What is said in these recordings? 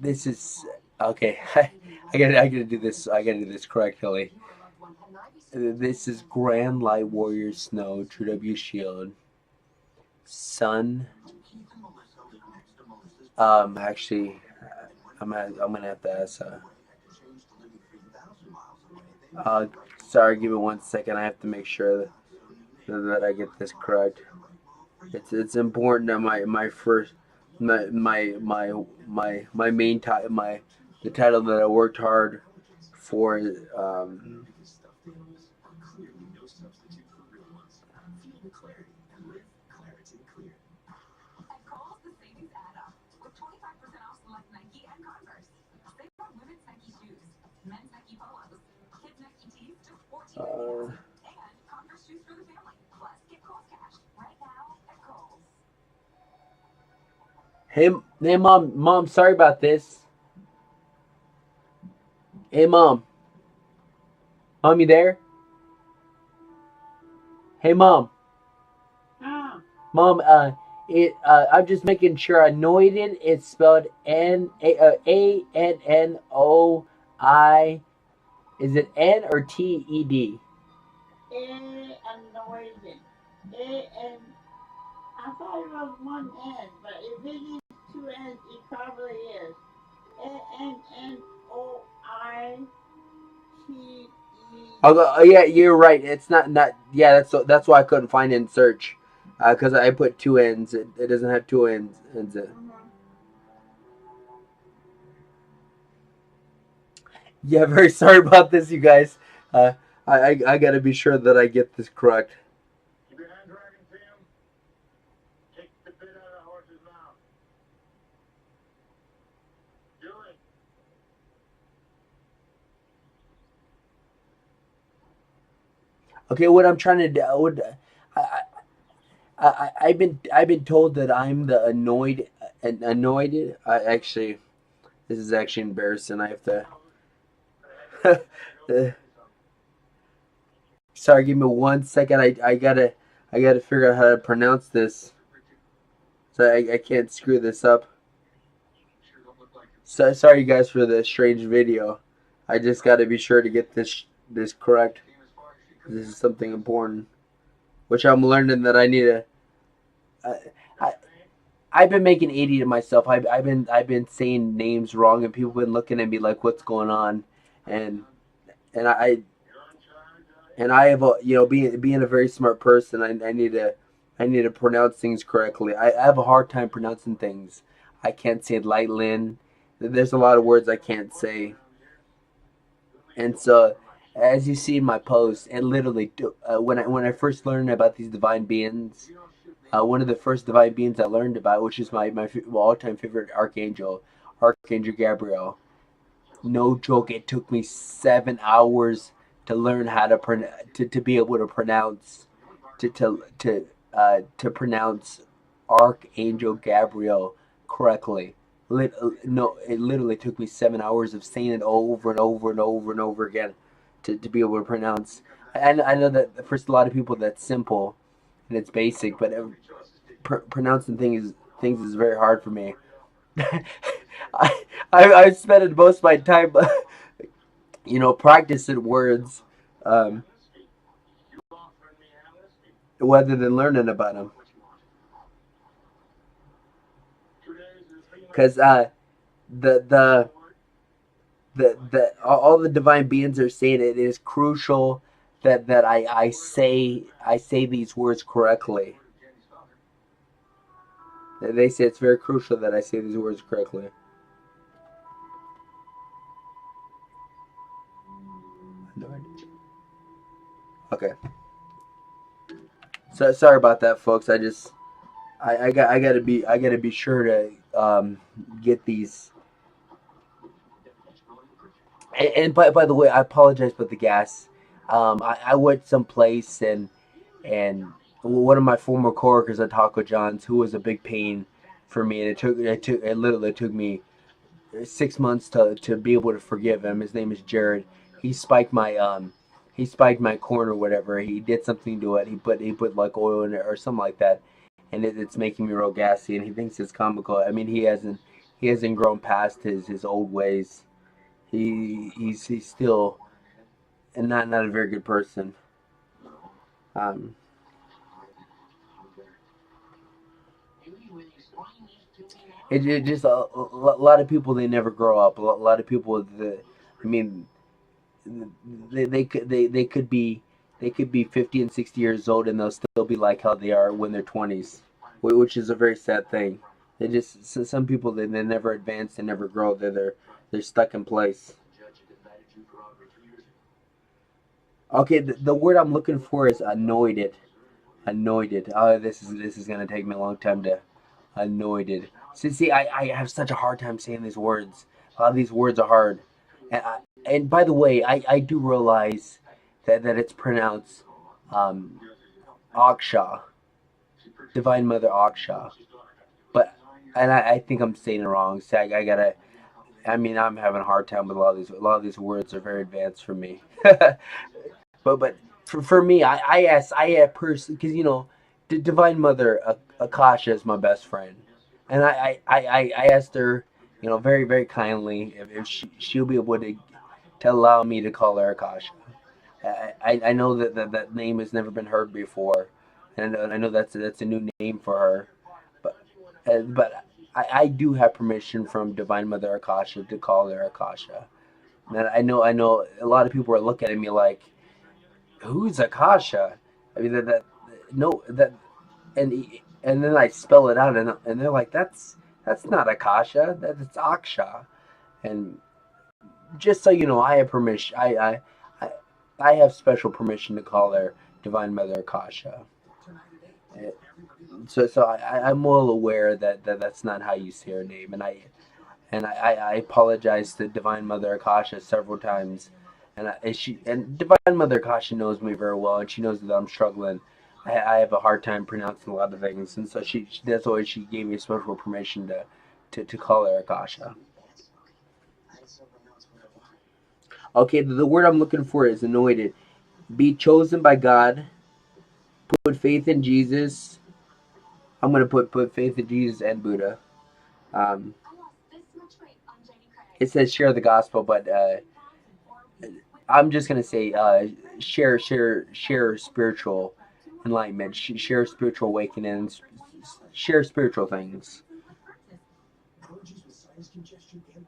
This is okay. I gotta do this. I gotta do this correctly. This is Grand Light Warrior Snow, True W Shield, Sun. Actually, I'm gonna have to ask. Uh, Sorry, give me 1 second. I have to make sure that I get this correct. It's important that my first my main title the title that I worked hard for. Uh, hey, mom, sorry about this. Hey, mom, you there? Hey, mom, I'm just making sure anointed is spelled Annoi. Is it N or TED? Anointed. A-N. I thought it was one N, but if it is two N's, it probably is. Anointed. Oh, yeah, you're right. It's not. Yeah, that's why I couldn't find it in search, because I put two N's. It doesn't have two N's. Yeah, very sorry about this, you guys. Uh, I gotta be sure that I get this correct. Okay, what I'm trying to do, I, I've been told that I'm the annoyed. This is actually embarrassing. I have to. Sorry, give me 1 second. I gotta figure out how to pronounce this, so I can't screw this up. So sorry, you guys, for the strange video. I just gotta be sure to get this correct. This is something important, which I'm learning that I need to. I, I I've been making 80 to myself. I've been saying names wrong, and people have been looking at me like, "What's going on?" And and I have being a very smart person. I need to pronounce things correctly. I have a hard time pronouncing things. I can't say Lightlin. There's a lot of words I can't say, and so as you see in my post, and literally when I first learned about these divine beings, one of the first divine beings I learned about, which is my all time favorite archangel, Archangel Gabriel. No joke, it took me 7 hours to learn how to be able to pronounce to pronounce Archangel Gabriel correctly. No, it literally took me 7 hours of saying it over and over and over and over again to be able to pronounce. I know that for a lot of people that's simple and it's basic, but pronouncing things is very hard for me. I've spent most of my time, practicing words, um, rather than learning about them. Because the the all the divine beings are saying it is crucial that I say these words correctly. They say it's very crucial that I say these words correctly. Okay. So sorry about that, folks. I gotta be sure to get these. And by the way, I apologize for the gas. I went someplace, and one of my former coworkers at Taco John's, who was a big pain for me, and it literally took me 6 months to be able to forgive him. His name is Jared. He spiked my he spiked my corn or whatever. He did something to it. He put like oil in it or something like that, and it's making me real gassy. And he thinks it's comical. I mean, he hasn't grown past his old ways. He's still and not a very good person. Um, it just a lot of people, they never grow up. A lot of people that, I mean, they could be, they could be 50 and 60 years old and they'll still be like how they are when they're 20s, which is a very sad thing. They just, some people, they never advance, they never grow. They're stuck in place. Okay, the word I'm looking for is anointed. Anointed. Oh, this is gonna take me a long time to anointed. See, I have such a hard time saying these words. A lot of these words are hard. And by the way, I do realize that it's pronounced um, Aksha, Divine Mother Aksha. But and I think I'm saying it wrong. So I gotta. I mean, I'm having a hard time with a lot of these. A lot of these words are very advanced for me. But for me, I ask person because the Divine Mother Akasha is my best friend, and I asked her, very very kindly if she'll be able to allow me to call her Akasha. I know that name has never been heard before, and I know that's a new name for her, but I do have permission from Divine Mother Akasha to call her Akasha. And I know a lot of people are looking at me like, who's Akasha? I mean that no that and then I spell it out and they're like, that's not Akasha, that's Aksha. And just so you know, I have permission. I I have special permission to call her Divine Mother Akasha. Uh, I'm well aware that's not how you say her name, and I apologize to Divine Mother Akasha several times, and Divine Mother Akasha knows me very well, and she knows that I'm struggling. I have a hard time pronouncing a lot of things, and so that's why she gave me special permission to call her Akasha. Okay, the word I'm looking for is anointed. Be chosen by God. Put faith in Jesus. I'm gonna put faith in Jesus and Buddha. Um, it says share the gospel, but I'm just gonna say share spiritual enlightenment, share spiritual awakenings, share spiritual things.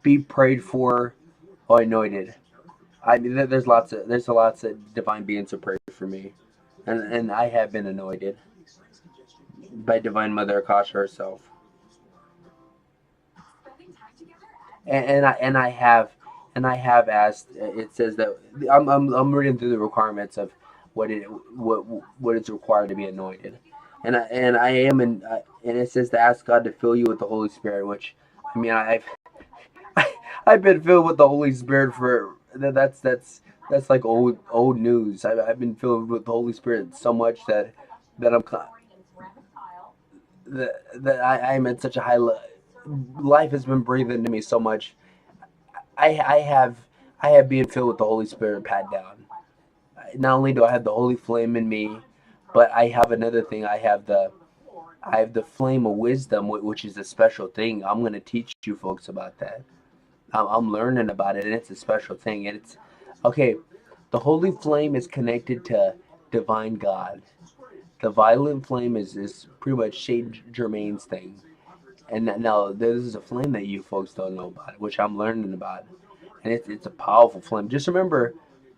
Be prayed for or anointed. I mean, there's lots of divine beings who pray for me, and I have been anointed by Divine Mother Akasha herself, and I have asked. It says that I'm reading through the requirements of what it what what is required to be anointed, and I am and it says to ask God to fill you with the Holy Spirit, which I mean I've been filled with the Holy Spirit for that's like old news. I've been filled with the Holy Spirit so much that I'm that I'm at such a high life has been breathed into me so much. I have being filled with the Holy Spirit pat down. Not only do I have the holy flame in me, but I have another thing. I have the flame of wisdom, which is a special thing. I'm gonna teach you folks about that. I'm learning about it, and it's a special thing. And it's okay. The holy flame is connected to divine God. The violet flame is pretty much Saint Germain's thing. And now this is a flame that you folks don't know about, which I'm learning about, and it's a powerful flame. Just remember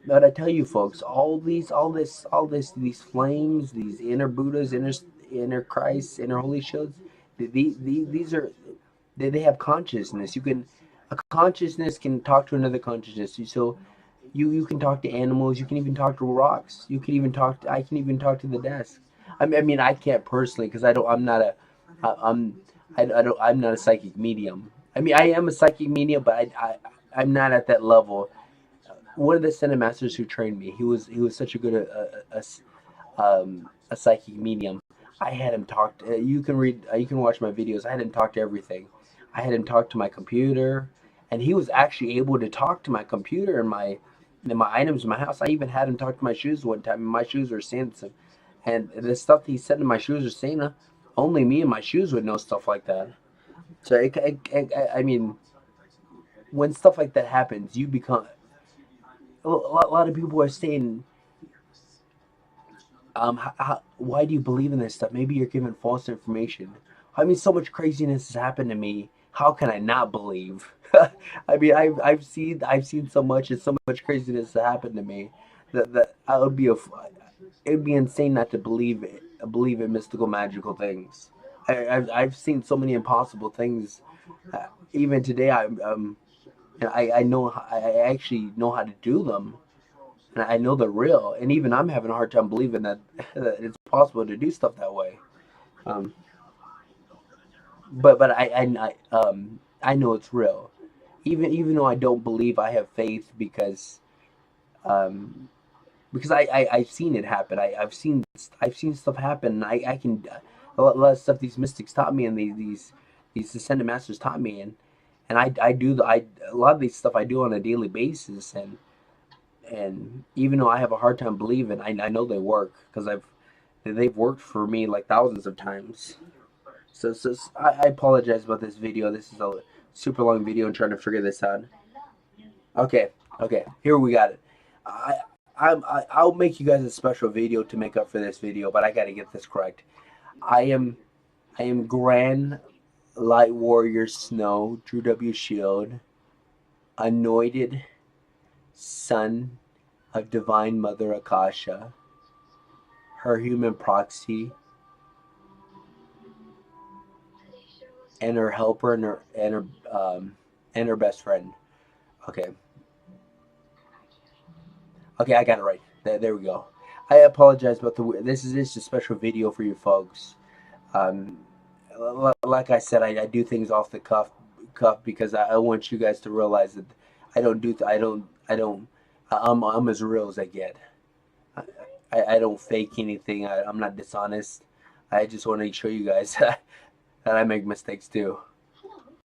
that I tell you folks, these flames, these inner Buddhas, inner Christ, inner Holy Shields, these are they have consciousness. A consciousness can talk to another consciousness. So you can talk to animals. You can even talk to rocks. You can even I can even talk to the desk. I mean, I can't personally because I don't. I'm not a. I'm. I don't. I'm not a psychic medium. I mean, I am a psychic medium, but I'm not at that level. One of the Senate masters who trained me, he was such a good a psychic medium. I had him talk. You can read. You can watch my videos. I had him talk to everything. I had him talk to my computer, and he was actually able to talk to my computer and my items in my house. I even had him talk to my shoes one time, and my shoes were saying some, and the stuff that he said in my shoes were saying, only me and my shoes would know stuff like that. So I mean, when stuff like that happens, you become a lot of people are saying, why do you believe in this stuff? Maybe you're given false information. I mean, so much craziness has happened to me. How can I not believe? I mean, I've seen so much and so much craziness has happened to me that I would be it'd be insane not to believe in mystical magical things. I've seen so many impossible things. Even today, I know I actually know how to do them, and I know they're real. And even I'm having a hard time believing that, that it's possible to do stuff that way. Um, but I know it's real. Even though I don't believe, I have faith um, because I've seen it happen. I've seen stuff happen. I can a lot of stuff these mystics taught me, and these ascended masters taught me, and I do a lot of these stuff I do on a daily basis, and even though I have a hard time believing, I know they work because they've worked for me like thousands of times. I apologize about this video. This is a super long video and trying to figure this out. Okay, okay, here we got it. I I'll make you guys a special video to make up for this video, but I got to get this correct. I am I am Grand Light Warrior Snow, Drew W. Shield, anointed son of Divine Mother Akasha, her human proxy, and her helper and her best friend. Okay, okay, I got it right. There we go. I apologize about the. This is a special video for you folks. Um, like I said, I do things off the cuff because I want you guys to realize that I don't do I don't I'm as real as I get. I don't fake anything. I'm not dishonest. I just want to show you guys that I make mistakes too.